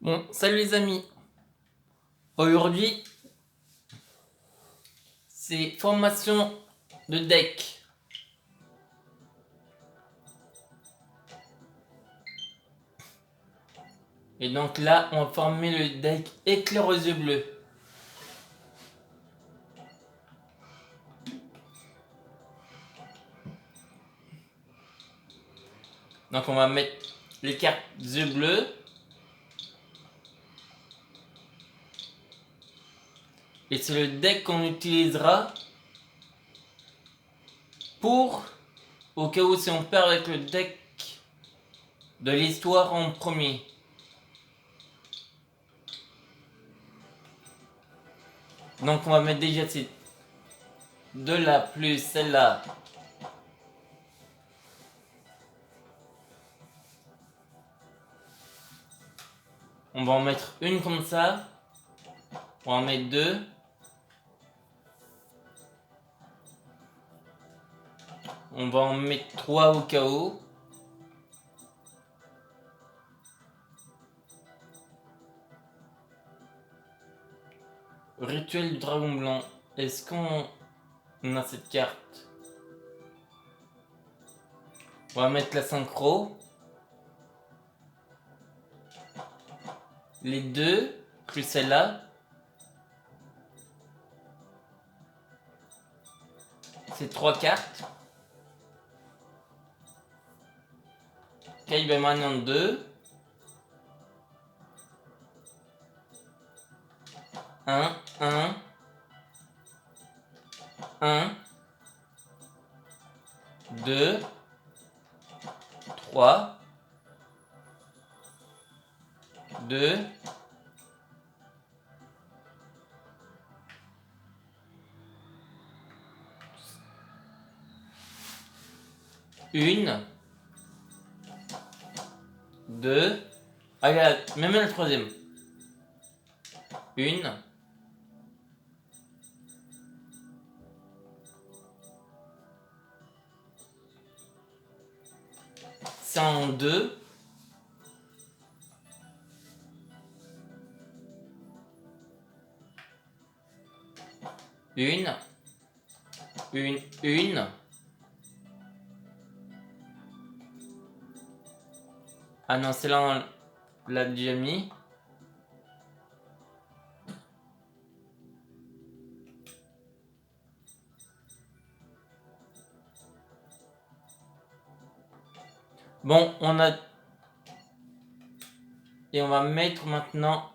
Bon, salut les amis. Aujourd'hui, c'est formation de deck. Et donc là, on va former le deck éclair aux yeux bleus. Donc on va mettre les cartes yeux bleus. Et c'est le deck qu'on utilisera pour, au cas où si on perd avec le deck de l'histoire en premier. Donc on va mettre déjà ces deux-là plus celle-là. On va en mettre une comme ça. On va en mettre deux. On va en mettre 3 au cas où. Rituel du dragon blanc. Est-ce qu'on a cette carte? On va mettre la synchro. Les deux, plus celle-là. C'est 3 cartes. Kaiba Manon 2. 1, 1. 1. 2. 3. 2. 1. 2. Ah, même la troisième. 1. C'est en 2. 1. 1. Ah non, c'est là on l'a déjà mis. Bon, on a... Et on va mettre maintenant...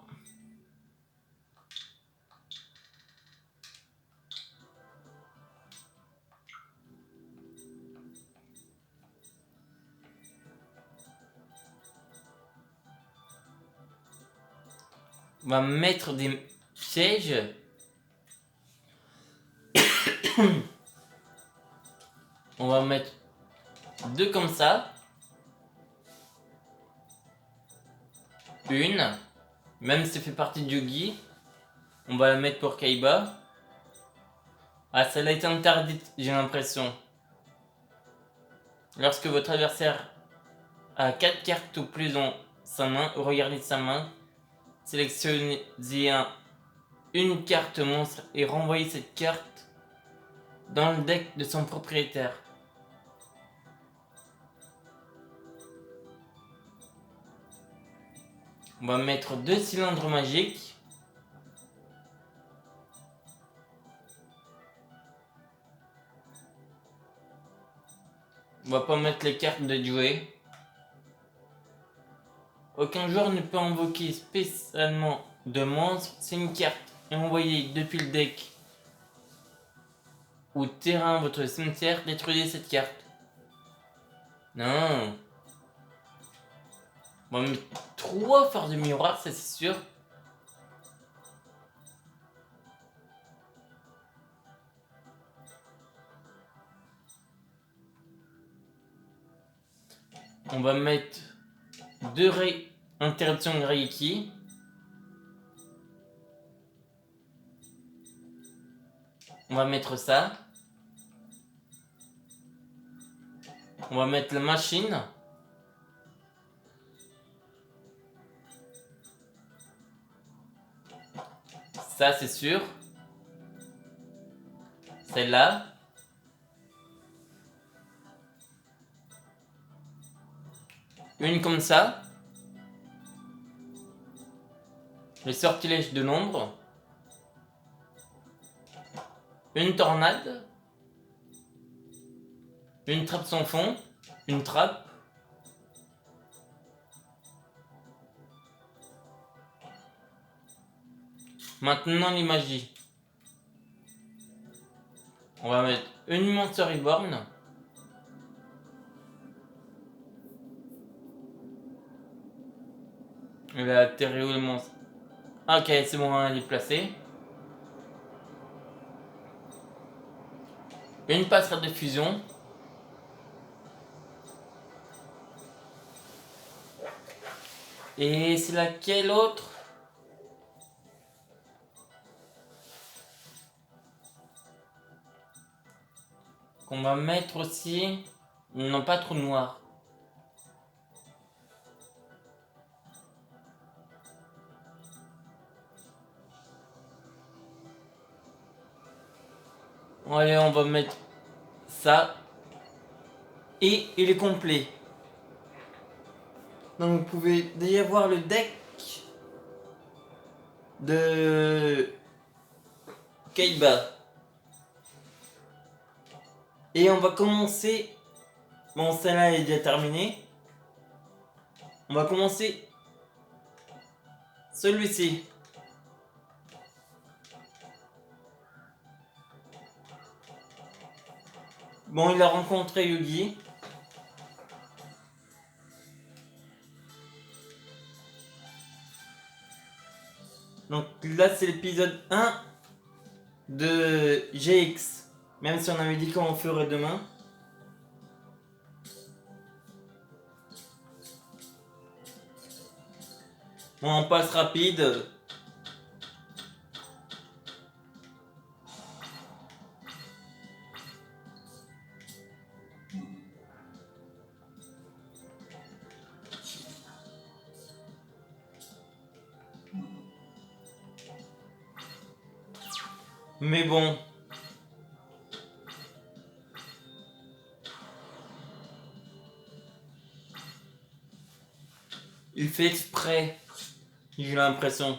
On va mettre des pièges. On va mettre 2 comme ça. 1. Même si ça fait partie de Yugi. On va la mettre pour Kaiba. Ah, celle-là est interdite, j'ai l'impression. Lorsque votre adversaire a 4 cartes ou plus dans sa main, regardez sa main. Sélectionnez une carte monstre et renvoyez cette carte dans le deck de son propriétaire. On va mettre 2 cylindres magiques. On va pas mettre les cartes de jouer. Aucun joueur ne peut invoquer spécialement de monstre. C'est une carte envoyée depuis le deck ou terrain votre cimetière. Détruisez cette carte. Non. On va mettre 3 phares de miroir, ça c'est sûr. On va mettre 2 interruptions de Reiki. On va mettre ça. On va mettre la machine. Ça, c'est sûr. Celle-là. Une comme ça. Le sortilège de l'ombre. Une tornade. Une trappe sans fond. Une trappe. Maintenant les magies. On va mettre une Monster Reborn. Il va atterrir où le monstre? Ok, c'est bon, elle est placée. Une passerelle de fusion. Et c'est laquelle autre? Qu'on va mettre aussi. Non, pas trop noir. Allez, on va mettre ça. Et il est complet. Donc vous pouvez déjà voir le deck de Kaiba. Et on va commencer. Bon, celle-là est déjà terminée. On va commencer celui-ci. Bon, il a rencontré Yugi. Donc là, c'est l'épisode 1 de GX. Même si on avait dit qu'on ferait demain. Bon, on passe rapide. Mais bon. Il fait exprès. J'ai l'impression.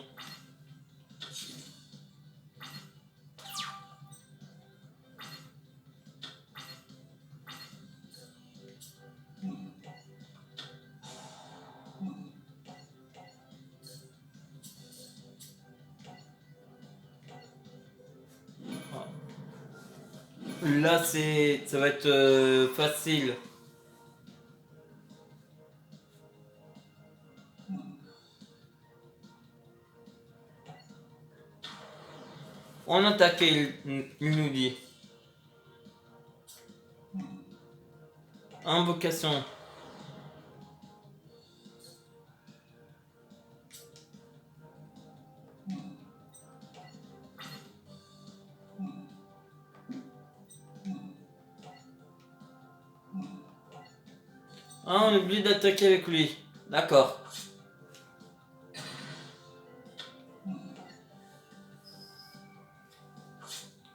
Là, ça va être facile. On attaque, il nous dit. Invocation. Ah, on oublie d'attaquer avec lui. D'accord.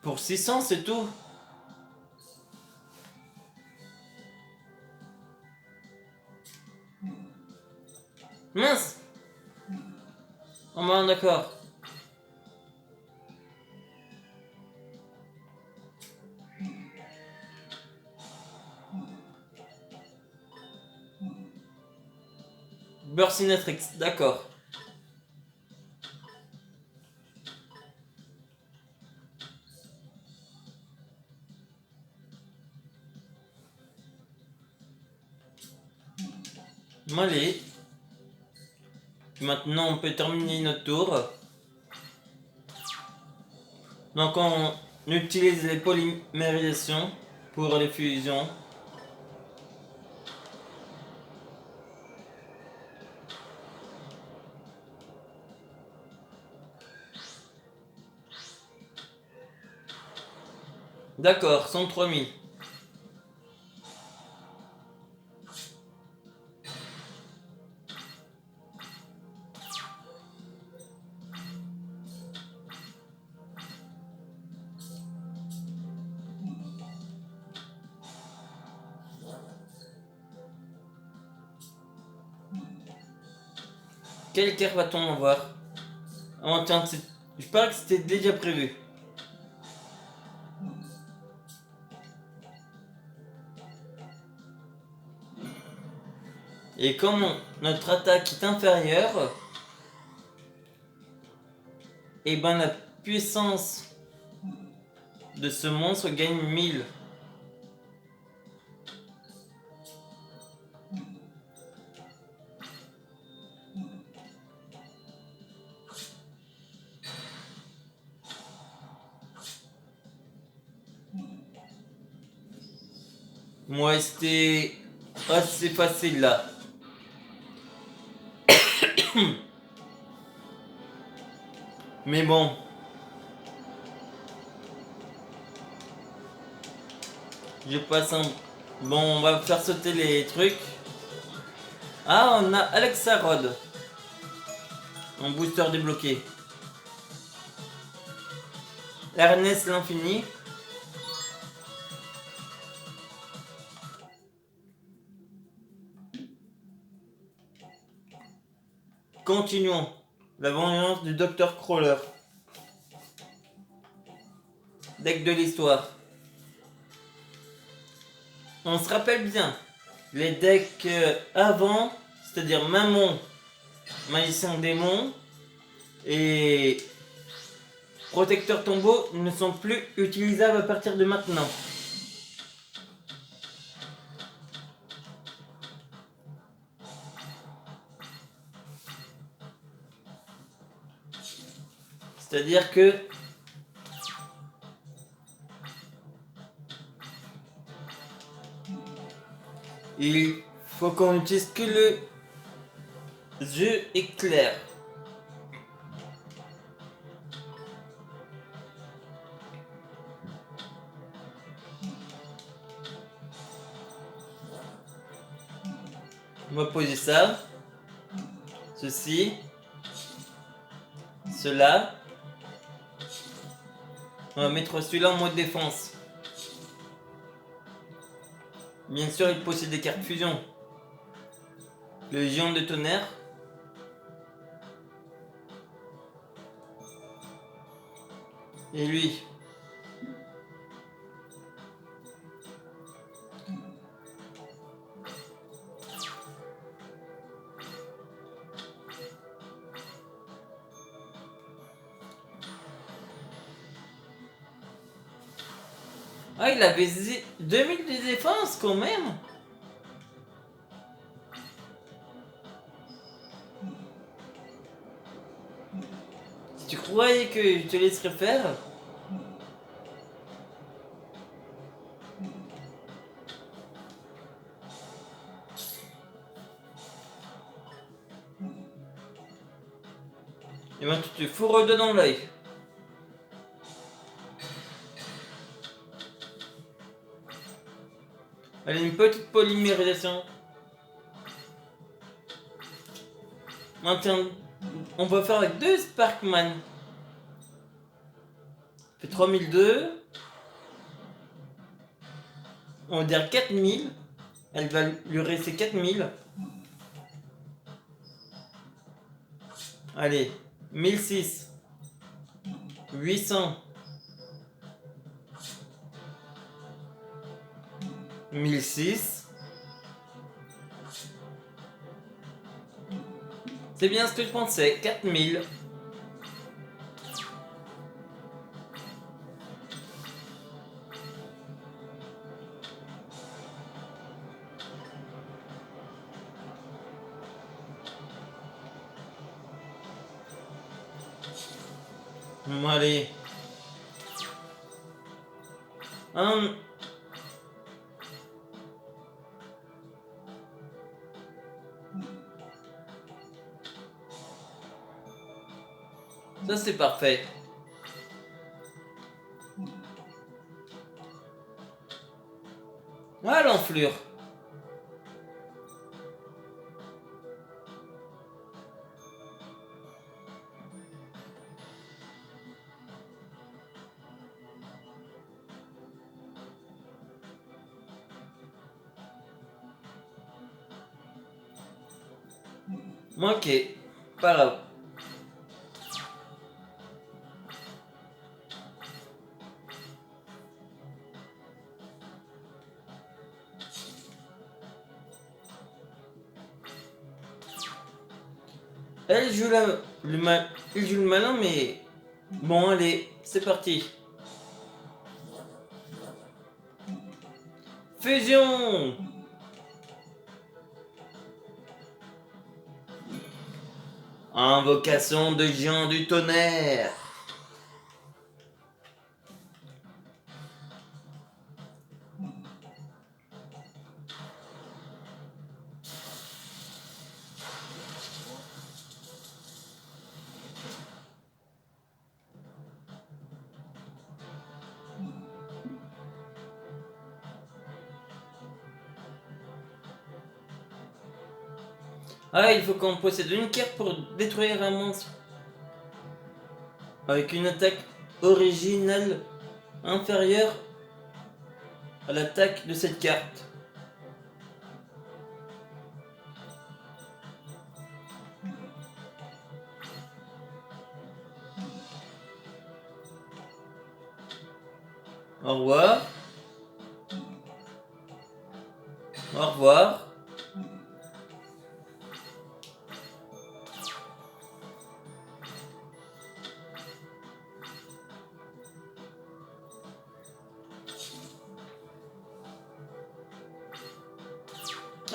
Pour 600, c'est tout. Mince. Oh ben d'accord. Burstinatrix, d'accord. Allez. Maintenant, on peut terminer notre tour. Donc, on utilise les polymérisations pour les fusions. D'accord, 103 000. Quelle carte va-t-on avoir? Oh, tiens, je parie que c'était déjà prévu. Et comme notre attaque est inférieure, et ben la puissance de ce monstre gagne 1000. Moi, c'était assez facile là. Mais bon. Je passe un... Bon, on va faire sauter les trucs. Ah, on a Alexa Rod. Un booster débloqué. Ernest l'infini. Continuons. La vengeance du Dr Crawler. Deck de l'histoire. On se rappelle bien. Les decks avant, c'est-à-dire Mammon, Magicien Démon et Protecteur Tombeau ne sont plus utilisables à partir de maintenant. C'est-à-dire que il faut qu'on utilise que le jeu éclair. On va poser ça, ceci, cela. On va mettre celui-là en mode défense. Bien sûr, il possède des cartes fusion. Le géant de tonnerre. Et lui. Ah, il avait 2000 de défense quand même. Si tu croyais que je te laisserais faire. Et ben tu te fourres dedans l'œil. Allez, une petite polymérisation. Maintenant, on va faire avec 2 Sparkman. Ça fait 3002. On va dire 4000. Elle va lui rester 4000. Allez, 1006. 800. 1006. C'est bien ce que je pensais, 4000. Bon, allez. Ça c'est parfait. Ah, l'enflure. Ok. Pas grave. Elle joue il joue le malin, mais bon, allez, c'est parti. Fusion. Invocation de géant du tonnerre. Ah, il faut qu'on possède une carte pour détruire un monstre. Avec une attaque originale inférieure à l'attaque de cette carte. Au revoir. Au revoir.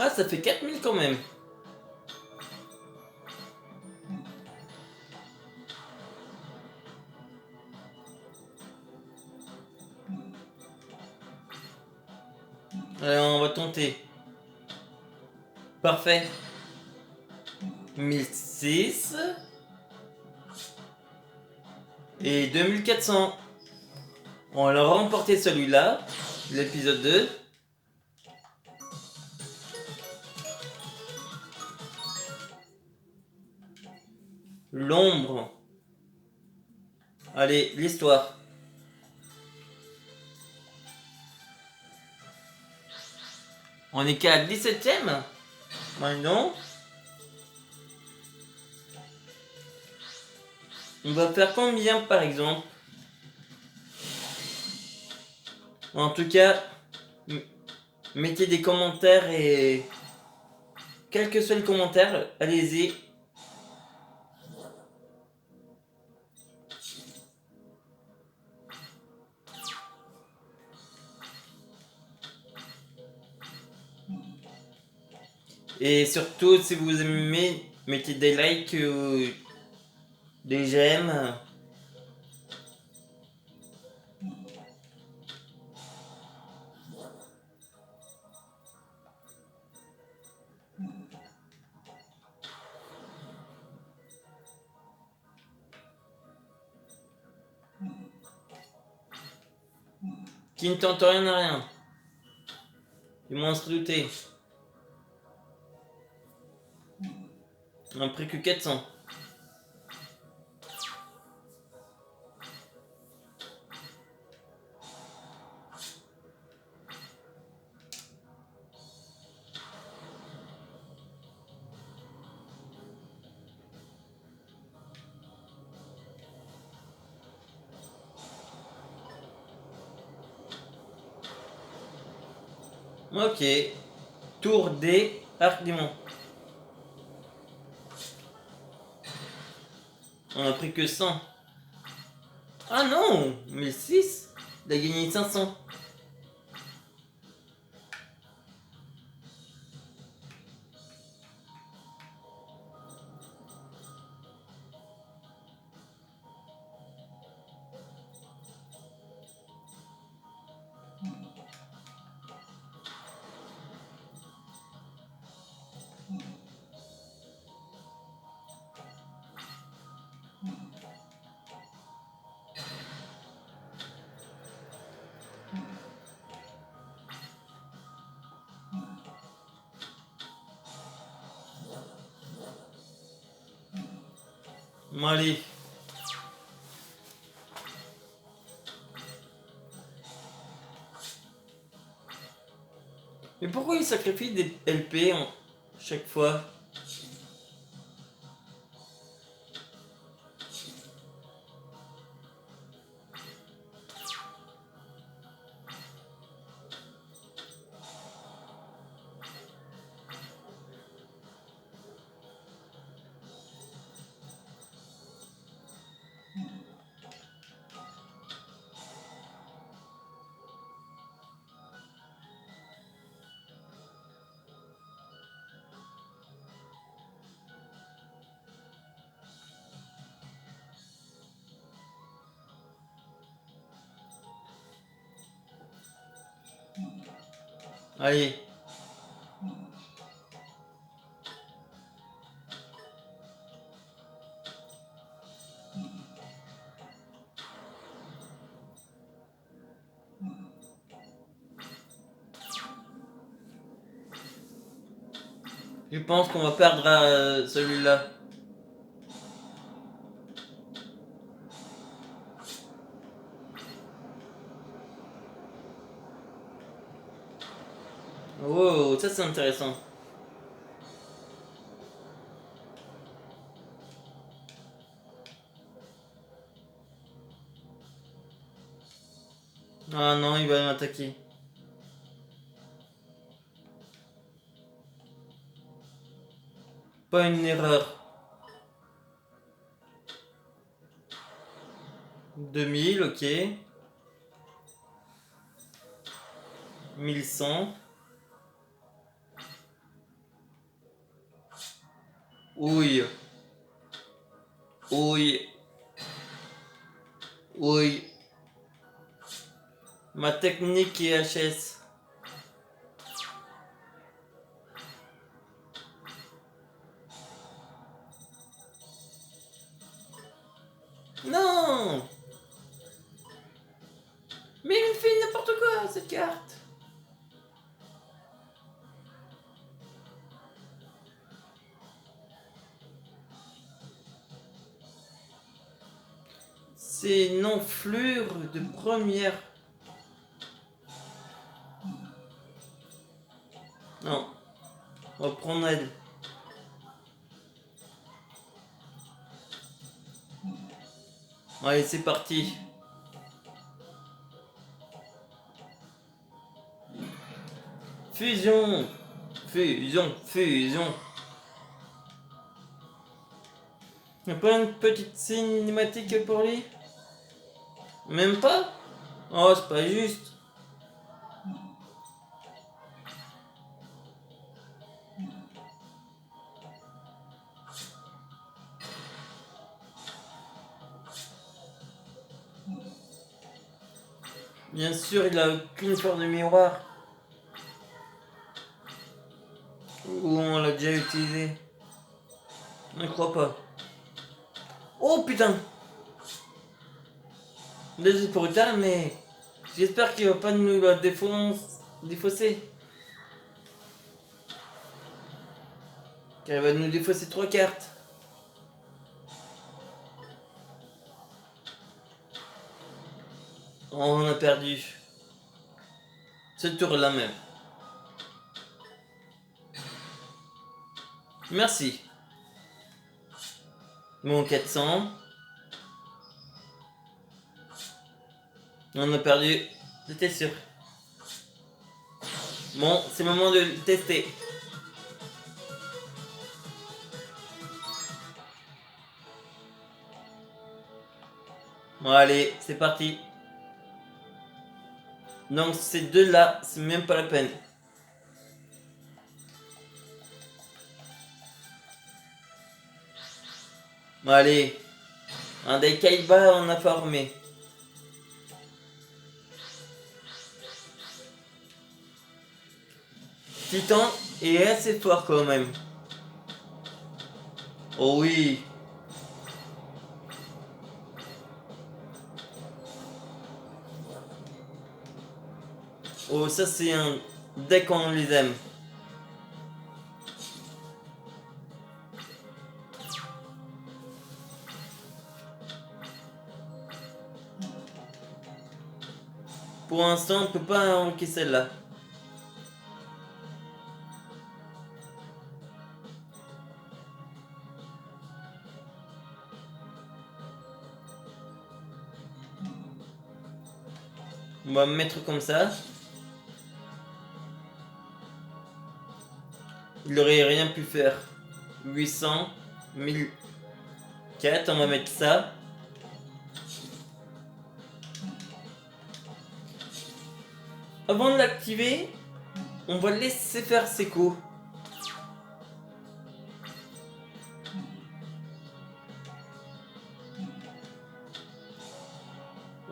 Ah, ça fait 4000 quand même. Allez, on va tenter. Parfait. 1006. Et 2400. On a remporté celui-là. L'épisode 2. L'ombre. Allez, l'histoire. On est qu'à 17ème. Maintenant. On va faire combien par exemple? En tout cas, mettez des commentaires et... Quel que soit le commentaire, allez-y. Et surtout, si vous aimez, mettez des likes ou des j'aime. Qui ne tente rien à rien. Du monstre douté. Un prix que 400. Ok. Tour D, arc démon. On a pris que 100. Ah non, 1006. Il a gagné 500. Bon, allez. Mais pourquoi il sacrifie des LP chaque fois? Allez. Je pense qu'on va perdre celui-là. Oh, ça c'est intéressant. Ah non, il va m'attaquer. Pas une erreur. 2000, ok. 1100. Oui. Oui. Oui. Ma technique est HS. Non. Mais il me fait n'importe quoi cette carte. C'est une enflure de première. Non. On va prendre elle. Allez, c'est parti. Fusion. Fusion. Fusion. Y'a pas une petite cinématique pour lui? Même pas? Oh, c'est pas juste. Bien sûr, il a aucune forme de miroir. Ou on l'a déjà utilisé. Je ne crois pas. Oh putain! Désolé pour le retard, mais j'espère qu'il va pas nous la défausser. Car il va nous défausser 3 cartes. Oh, on a perdu. Ce tour-là même. Merci. Bon, 400. On a perdu. J'étais sûr. Bon, c'est le moment de le tester. Bon, allez, c'est parti. Donc ces deux-là, c'est même pas la peine. Bon, allez. Un des Kaiba, on a formé. Titan est assez fort quand même. Oh oui. Oh, ça c'est un deck on les aime. Pour l'instant, on peut pas invoquer celle-là. On va me mettre comme ça. Il aurait rien pu faire. 800, 1004, on va mettre ça. Avant de l'activer, on va laisser faire ses coups.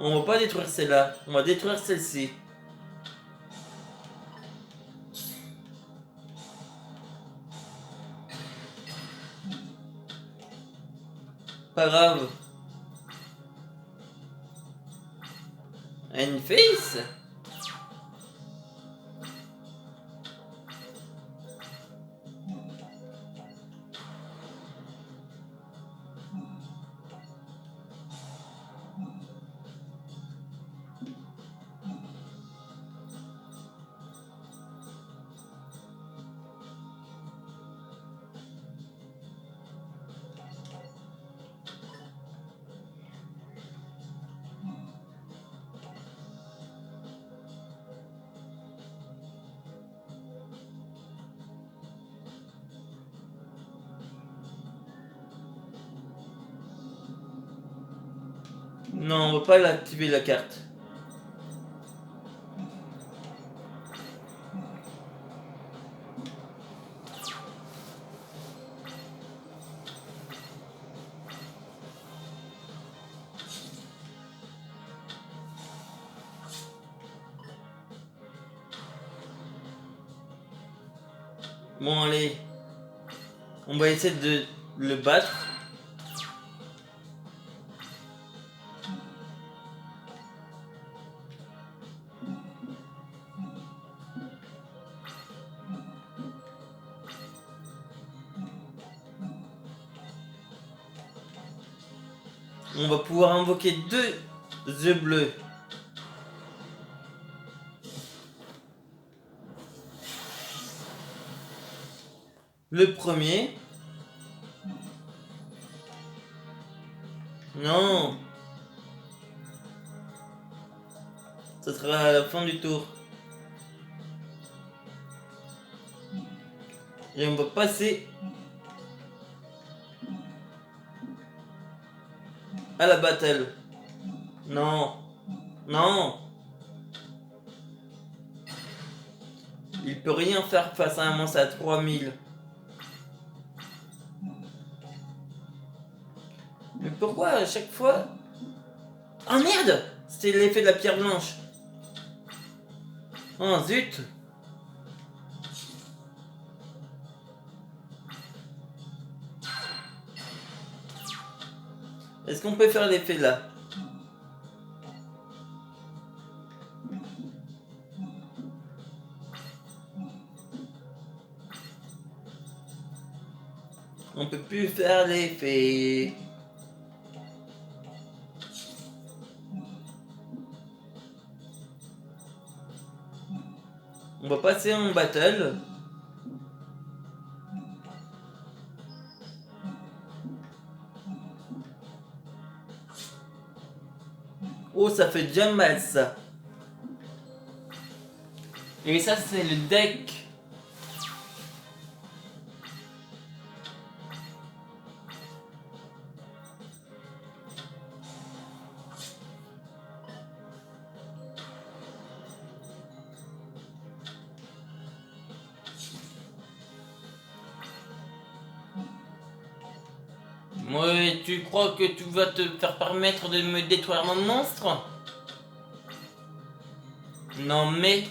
On va pas détruire celle-là, on va détruire celle-ci. Pas grave. Une face. Non, on va pas l'activer la carte. Bon allez, on va essayer de le battre. On va pouvoir invoquer 2 œufs bleus. Le premier. Non. Ça sera à la fin du tour. Et on va passer à la battle. Non. Non. Il peut rien faire face à un monstre à 3000. Mais pourquoi à chaque fois... Oh merde! C'était l'effet de la pierre blanche. Oh zut! Est-ce qu'on peut faire l'effet là? On peut plus faire l'effet. On va passer en battle. Oh, ça fait déjà mal ça. Et ça, c'est le deck. Ouais, tu crois que tu vas te faire permettre de me détruire mon monstre? Non mais...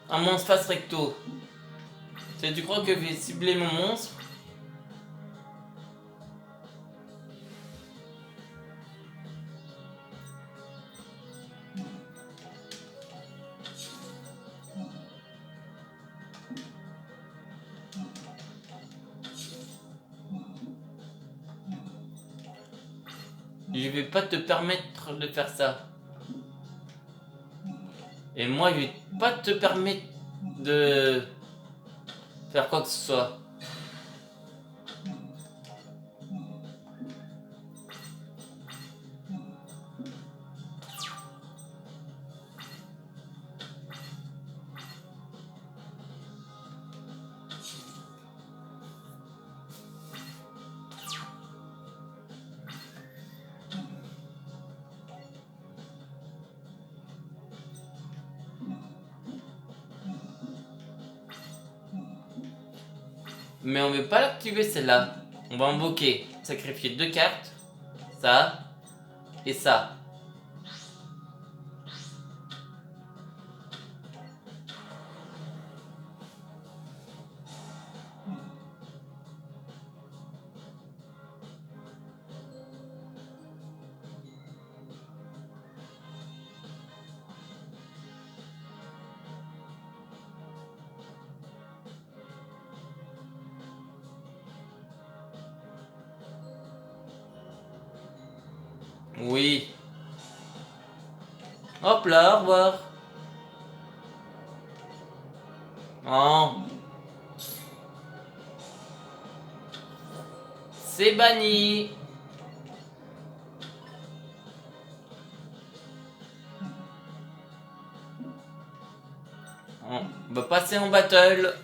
Un monstre face recto. Tu crois que je vais cibler mon monstre? Je vais pas te permettre de faire ça. Et moi, je vais pas te permettre de faire quoi que ce soit. Mais on veut pas l'activer celle-là. On va invoquer, sacrifier 2 cartes. Ça. Et ça. Oui. Hop là, au revoir. Oh. C'est banni. On va passer en battle.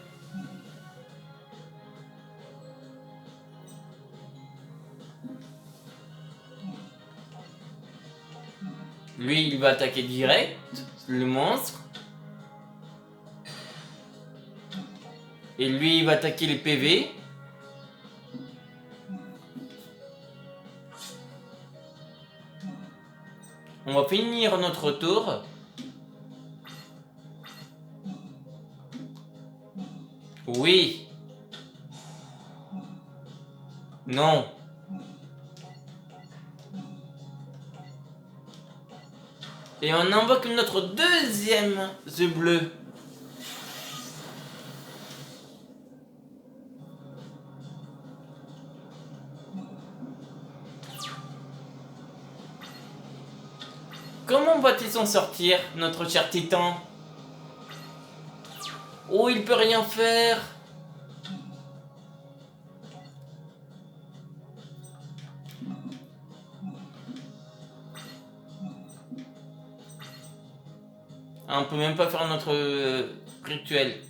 Lui, il va attaquer direct, le monstre. Et lui, il va attaquer les PV. On va finir notre tour. Oui. Non. Et on invoque notre deuxième œuf bleu. Comment va-t-il s'en sortir, notre cher titan? Oh, il peut rien faire. Ah, on peut même pas faire notre rituel.